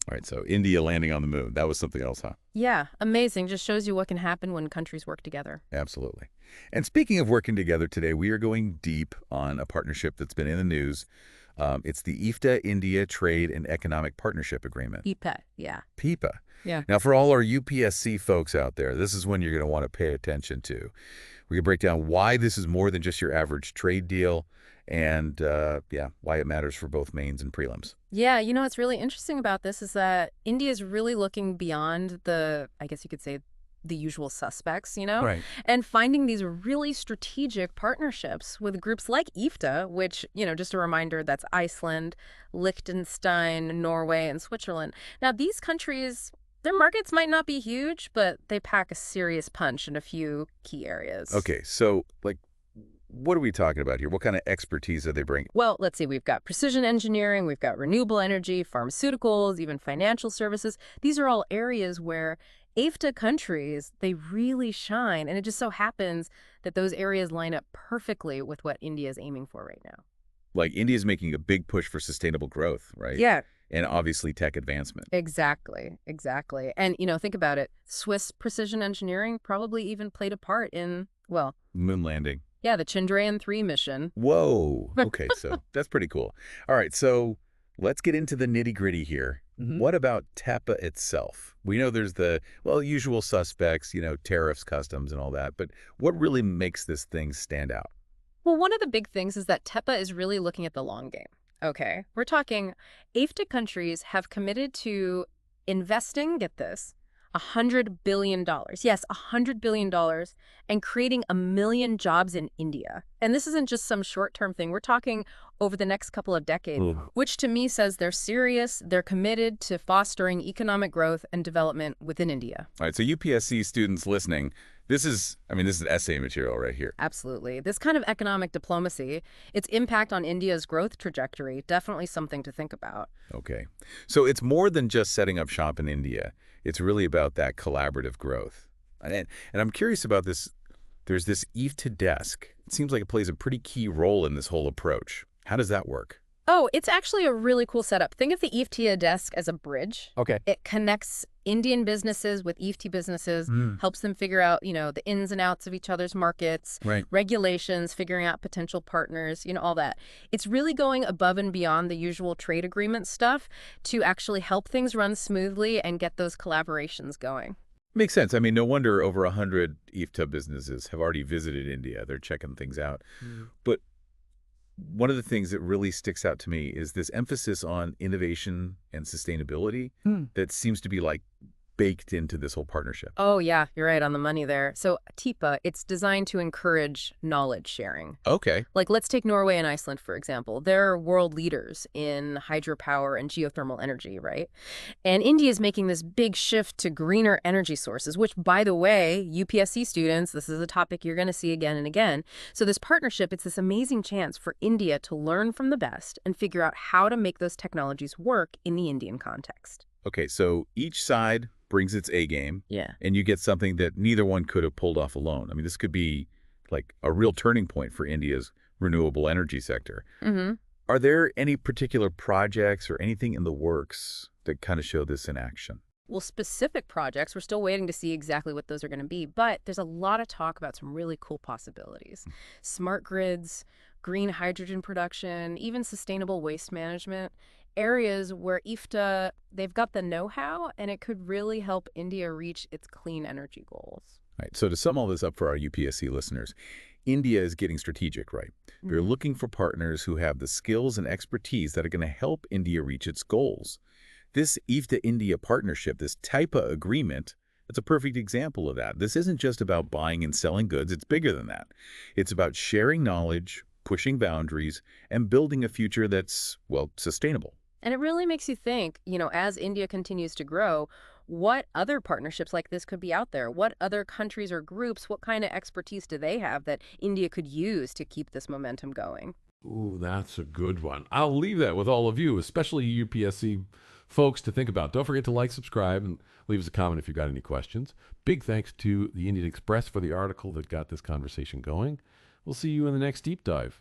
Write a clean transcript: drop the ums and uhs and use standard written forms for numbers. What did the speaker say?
All right, so India landing on the moon. That was something else, huh? Yeah, amazing. Just shows you what can happen when countries work together. Absolutely. And speaking of working together today, we are going deep on a partnership that's been in the news. It's the EFTA-India Trade and Economic Partnership Agreement, EPET, yeah. PEPA. Yeah. Now, for all our UPSC folks out there, this is when you're going to want to pay attention to. We're going to break down why this is more than just your average trade deal and, yeah, why it matters for both mains and prelims. Yeah, what's really interesting about this is that India is really looking beyond I guess you could say, the usual suspects, Right. and finding these really strategic partnerships with groups like EFTA, which, just a reminder, that's Iceland, Liechtenstein, Norway, and Switzerland. Now, these countries, their markets might not be huge, but they pack a serious punch in a few key areas. Okay, so, like, what are we talking about here? What kind of expertise are they bringing? Well, let's see. We've got precision engineering, we've got renewable energy, pharmaceuticals, even financial services. These are all areas where EFTA countries, they really shine. And it just so happens that those areas line up perfectly with what India is aiming for right now. Like, India's making a big push for sustainable growth, right? Yeah, And obviously tech advancement. exactly. Exactly. And, think about it. Swiss precision engineering probably even played a part in, well, Moon landing. yeah, the Chandrayaan-3 mission. Whoa. Okay, so that's pretty cool. All right, so let's get into the nitty-gritty here. What about TEPA itself? We know there's the, well, usual suspects, tariffs, customs, and all that, but what really makes this thing stand out? Well, one of the big things is that TEPA is really looking at the long game. Okay, we're talking EFTA countries have committed to investing, get this, $100 billion. Yes, $100 billion, and creating 1 million jobs in India. And this isn't just some short-term thing. We're talking over the next couple of decades, Ooh. which to me says they're serious, they're committed to fostering economic growth and development within India. All right, so UPSC students listening, this is essay material right here. Absolutely. This kind of economic diplomacy, its impact on India's growth trajectory, definitely something to think about. Okay. So it's more than just setting up shop in India. It's really about that collaborative growth. And I'm curious about this. There's this EFTA desk. It seems like it plays a pretty key role in this whole approach. How does that work? Oh, it's actually a really cool setup. Think of the EFTA desk as a bridge. Okay. It connects Indian businesses with EFTA businesses, helps them figure out, the ins and outs of each other's markets, Right. regulations, figuring out potential partners, all that. It's really going above and beyond the usual trade agreement stuff to actually help things run smoothly and get those collaborations going. Makes sense. I mean, no wonder over 100 EFTA businesses have already visited India. They're checking things out. But one of the things that really sticks out to me is this emphasis on innovation and sustainability that seems to be like baked into this whole partnership. Oh, yeah, you're right on the money there. So TEPA, it's designed to encourage knowledge sharing. Okay. Like, let's take Norway and Iceland, for example. They're world leaders in hydropower and geothermal energy, right? And India is making this big shift to greener energy sources, which, by the way, UPSC students, this is a topic you're going to see again and again. So this partnership, it's this amazing chance for India to learn from the best and figure out how to make those technologies work in the Indian context. Okay, so each side brings its A game, Yeah. and you get something that neither one could have pulled off alone. I mean, this could be like a real turning point for India's renewable energy sector. Mm-hmm. Are there any particular projects or anything in the works that kind of show this in action? Well, specific projects, we're still waiting to see exactly what those are going to be, but there's a lot of talk about some really cool possibilities. Smart grids, green hydrogen production, even sustainable waste management, areas where EFTA, they've got the know-how, and it could really help India reach its clean energy goals. Right. So to sum all this up for our UPSC listeners, India is getting strategic, right? They're looking for partners who have the skills and expertise that are going to help India reach its goals. This EFTA-India partnership, this TEPA agreement, it's a perfect example of that. This isn't just about buying and selling goods. It's bigger than that. It's about sharing knowledge, pushing boundaries, and building a future that's, well, sustainable. And it really makes you think, as India continues to grow, what other partnerships like this could be out there? What other countries or groups, what kind of expertise do they have that India could use to keep this momentum going? Ooh, that's a good one. I'll leave that with all of you, especially UPSC folks, to think about. Don't forget to like, subscribe, and leave us a comment if you've got any questions. Big thanks to the Indian Express for the article that got this conversation going. We'll see you in the next deep dive.